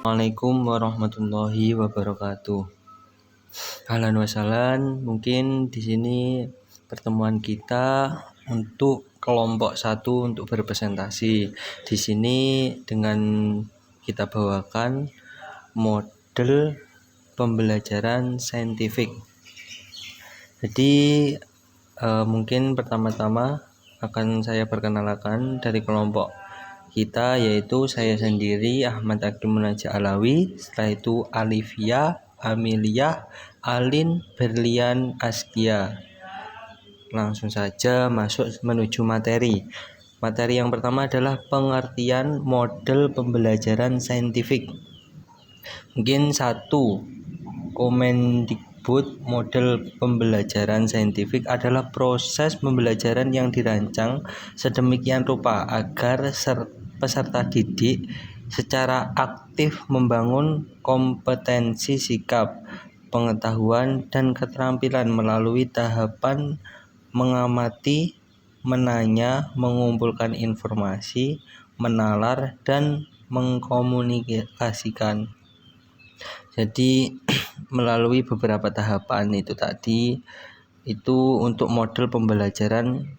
Assalamualaikum warahmatullahi wabarakatuh. Ahlan wa sahlan. Mungkin di sini pertemuan kita untuk kelompok 1 untuk berpresentasi. Di sini dengan kita bawakan model pembelajaran saintifik. Jadi mungkin pertama-tama akan saya perkenalkan dari kelompok kita, yaitu saya sendiri Ahmad Akil Munajat Alawi, setelah itu Alivia, Amelia, Alin, Berlian, Askia. Langsung saja masuk menuju materi. Materi yang pertama adalah pengertian model pembelajaran saintifik. Mungkin 1. Kemendikbud model pembelajaran saintifik adalah proses pembelajaran yang dirancang sedemikian rupa agar peserta didik secara aktif membangun kompetensi sikap, pengetahuan, dan keterampilan melalui tahapan mengamati, menanya, mengumpulkan informasi, menalar, dan mengkomunikasikan. Jadi melalui beberapa tahapan itu tadi, itu untuk model pembelajaran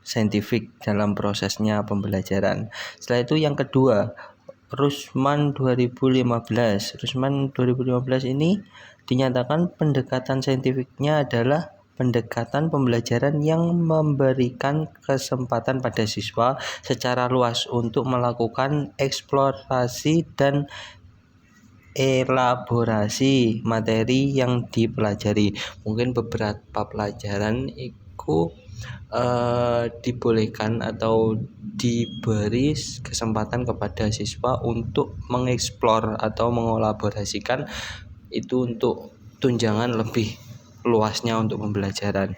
saintifik dalam prosesnya pembelajaran. Setelah itu yang kedua, Rusman 2015. Rusman 2015 ini dinyatakan pendekatan saintifiknya adalah pendekatan pembelajaran yang memberikan kesempatan pada siswa secara luas untuk melakukan eksplorasi dan elaborasi materi yang dipelajari. Mungkin beberapa pelajaran itu dibolehkan atau diberi kesempatan kepada siswa untuk mengeksplor atau mengelaborasikan itu untuk tunjangan lebih luasnya untuk pembelajaran.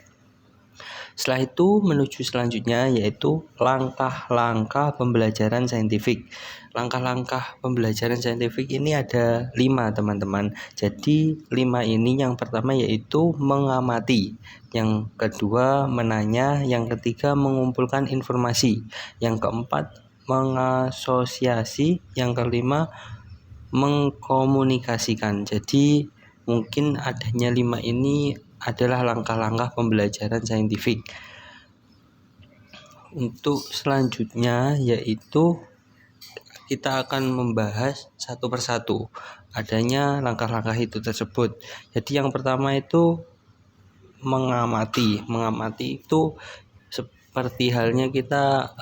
Setelah itu menuju selanjutnya, yaitu langkah-langkah pembelajaran saintifik. Langkah-langkah pembelajaran saintifik ini ada 5, teman-teman. Jadi 5 ini, yang pertama yaitu mengamati, yang kedua menanya, yang ketiga mengumpulkan informasi, yang keempat mengasosiasi, yang kelima mengkomunikasikan. Jadi mungkin adanya 5 ini adalah langkah-langkah pembelajaran saintifik. Untuk selanjutnya yaitu kita akan membahas satu persatu adanya langkah-langkah itu tersebut. Jadi yang pertama itu mengamati. Mengamati itu seperti halnya kita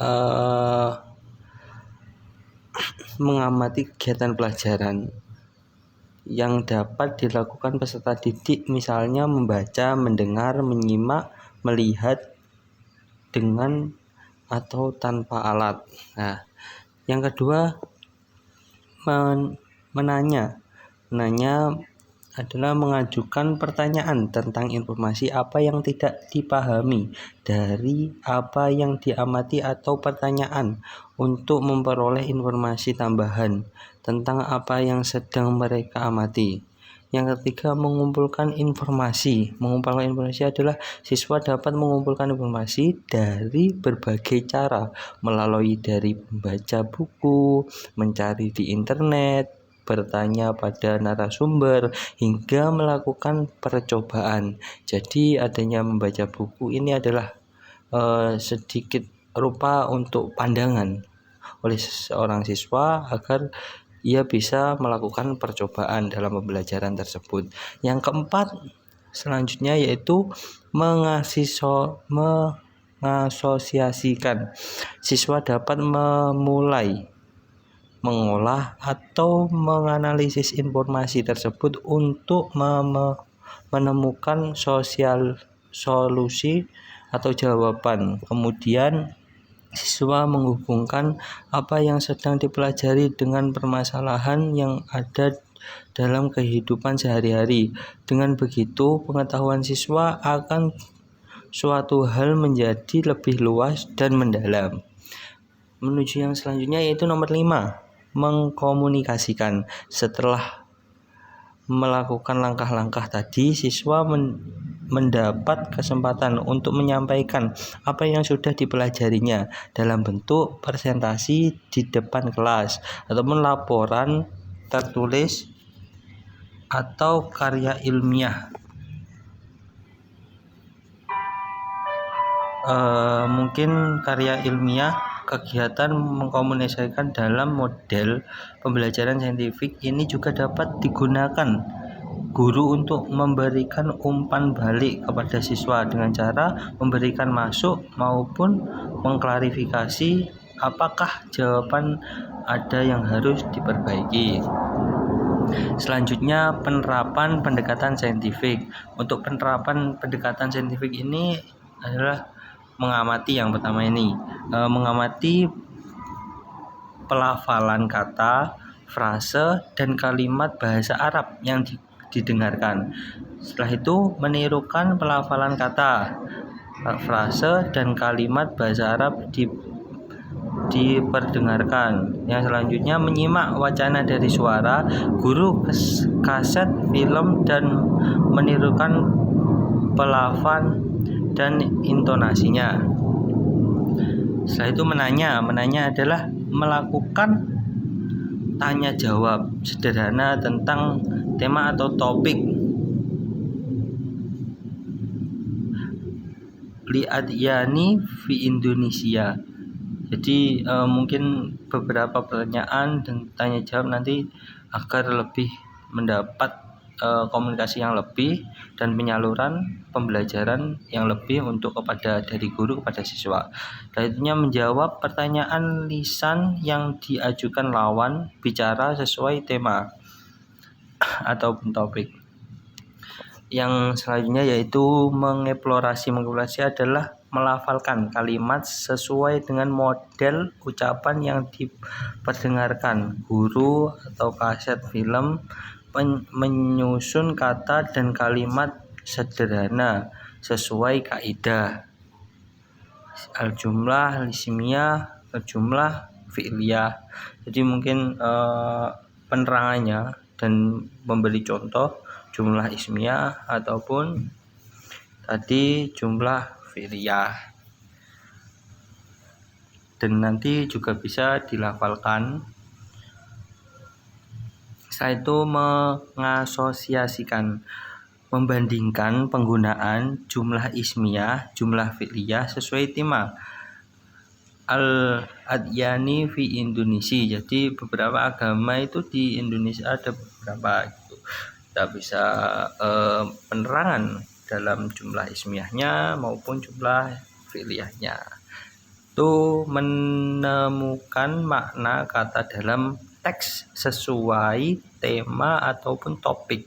mengamati kegiatan pelajaran yang dapat dilakukan peserta didik, misalnya membaca, mendengar, menyimak, melihat dengan atau tanpa alat. Nah, yang kedua menanya. Menanya adalah mengajukan pertanyaan tentang informasi apa yang tidak dipahami dari apa yang diamati atau pertanyaan untuk memperoleh informasi tambahan tentang apa yang sedang mereka amati. Yang ketiga mengumpulkan informasi. Mengumpulkan informasi adalah siswa dapat mengumpulkan informasi dari berbagai cara, melalui dari membaca buku, mencari di internet, bertanya pada narasumber, hingga melakukan percobaan. Jadi adanya membaca buku ini adalah sedikit rupa untuk pandangan oleh seorang siswa agar ia bisa melakukan percobaan dalam pembelajaran tersebut. Yang keempat selanjutnya yaitu mengasosiasikan. Siswa dapat memulai mengolah atau menganalisis informasi tersebut untuk menemukan solusi atau jawaban. Kemudian siswa menghubungkan apa yang sedang dipelajari dengan permasalahan yang ada dalam kehidupan sehari-hari. Dengan begitu, pengetahuan siswa akan suatu hal menjadi lebih luas dan mendalam. Menuju yang selanjutnya yaitu nomor 5, mengkomunikasikan. Setelah melakukan langkah-langkah tadi, siswa mendapat kesempatan untuk menyampaikan apa yang sudah dipelajarinya dalam bentuk presentasi di depan kelas ataupun laporan tertulis atau karya ilmiah. Mungkin karya ilmiah, kegiatan mengkomunikasikan dalam model pembelajaran saintifik ini juga dapat digunakan guru untuk memberikan umpan balik kepada siswa dengan cara memberikan masuk maupun mengklarifikasi apakah jawaban ada yang harus diperbaiki. Selanjutnya, penerapan pendekatan saintifik. Untuk penerapan pendekatan saintifik ini adalah mengamati. Yang pertama ini mengamati pelafalan kata, frase, dan kalimat bahasa Arab yang didengarkan. Setelah itu menirukan pelafalan kata, frase, dan kalimat bahasa Arab diperdengarkan. Yang selanjutnya menyimak wacana dari suara, guru, kaset, film, dan menirukan pelafal dan intonasinya. Setelah itu menanya adalah melakukan tanya jawab sederhana tentang tema atau topik. Li'adyani fi Indonesia. Jadi mungkin beberapa pertanyaan dan tanya jawab nanti agar lebih mendapat komunikasi yang lebih dan penyaluran pembelajaran yang lebih untuk dari guru kepada siswa. Selanjutnya menjawab pertanyaan lisan yang diajukan lawan bicara sesuai tema ataupun topik. Yang selanjutnya yaitu mengeksplorasi adalah melafalkan kalimat sesuai dengan model ucapan yang diperdengarkan. Guru atau kaset film menyusun kata dan kalimat sederhana sesuai kaidah al-jumlah ismiyah, al-jumlah fi'liyah. Jadi mungkin penerangannya dan memberi contoh jumlah ismiyah ataupun tadi jumlah fi'liyah. Dan nanti juga bisa dilafalkan. Setelah itu mengasosiasikan, membandingkan penggunaan jumlah ismiyah, jumlah fi'liyah sesuai tema. Al-adyani fi Indonesia. Jadi beberapa agama itu di Indonesia ada beberapa gitu. Kita bisa penerangan dalam jumlah ismiyahnya maupun jumlah fi'liyahnya. Itu menemukan makna kata dalam teks sesuai tema ataupun topik.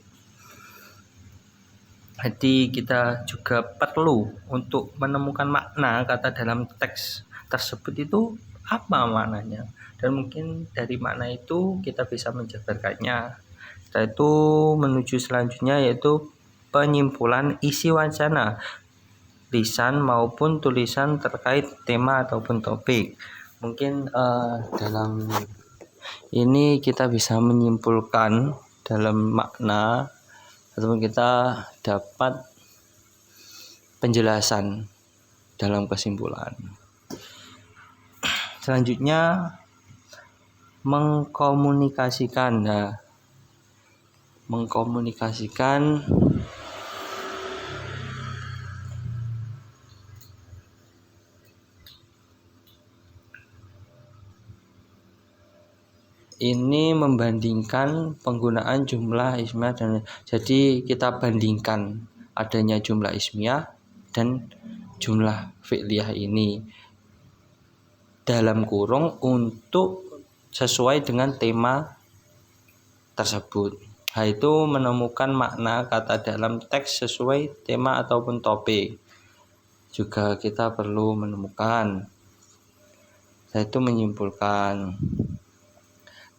Jadi kita juga perlu untuk menemukan makna kata dalam teks tersebut itu apa maknanya, dan mungkin dari makna itu kita bisa menjabarkannya. Setelah itu menuju selanjutnya yaitu penyimpulan isi wacana lisan maupun tulisan terkait tema ataupun topik. Mungkin dalam ini kita bisa menyimpulkan dalam makna ataupun kita dapat penjelasan dalam kesimpulan. Selanjutnya mengkomunikasikan. Mengkomunikasikan ini membandingkan penggunaan jumlah ismiyah dan jadi kita bandingkan adanya jumlah ismiyah dan jumlah fi'liyah ini dalam kurung untuk sesuai dengan tema tersebut. Yaitu menemukan makna kata dalam teks sesuai tema ataupun topik. Juga kita perlu menemukan. Yaitu menyimpulkan.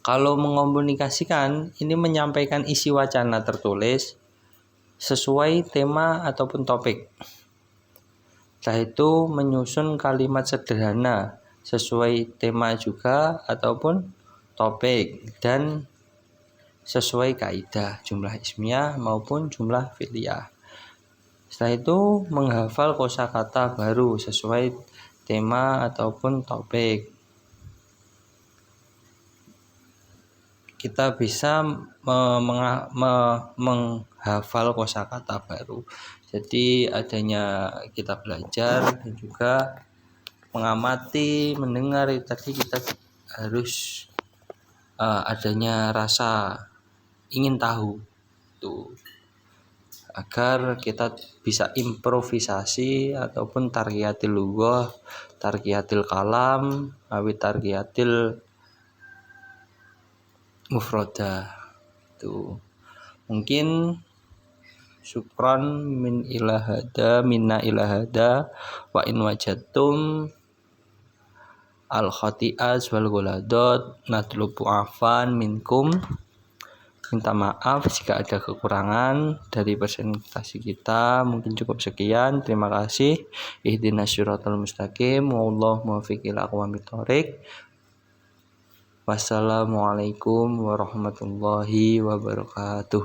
Kalau mengkomunikasikan, ini menyampaikan isi wacana tertulis sesuai tema ataupun topik. Setelah itu menyusun kalimat sederhana sesuai tema juga ataupun topik dan sesuai kaidah jumlah ismiyah maupun jumlah fi'liyah. Setelah itu menghafal kosakata baru sesuai tema ataupun topik. kita bisa menghafal kosakata baru. Jadi adanya kita belajar dan juga mengamati, mendengar, tadi kita harus adanya rasa ingin tahu tuh, agar kita bisa improvisasi ataupun tarqiyatil lughah, tarqiyatil kalam, awi tarqiyatil mufroda. Tuh mungkin syukran minna ilahada wa in wajadtum al khati'as wal ghaladot natlubu afan minkum. Minta maaf jika ada kekurangan dari presentasi kita. Mungkin cukup sekian. Terima kasih. Ihdinas syiratal mustaqim. Wallahu muwaffiq ila aqwamit thoriq. Wassalamualaikum warahmatullahi wabarakatuh.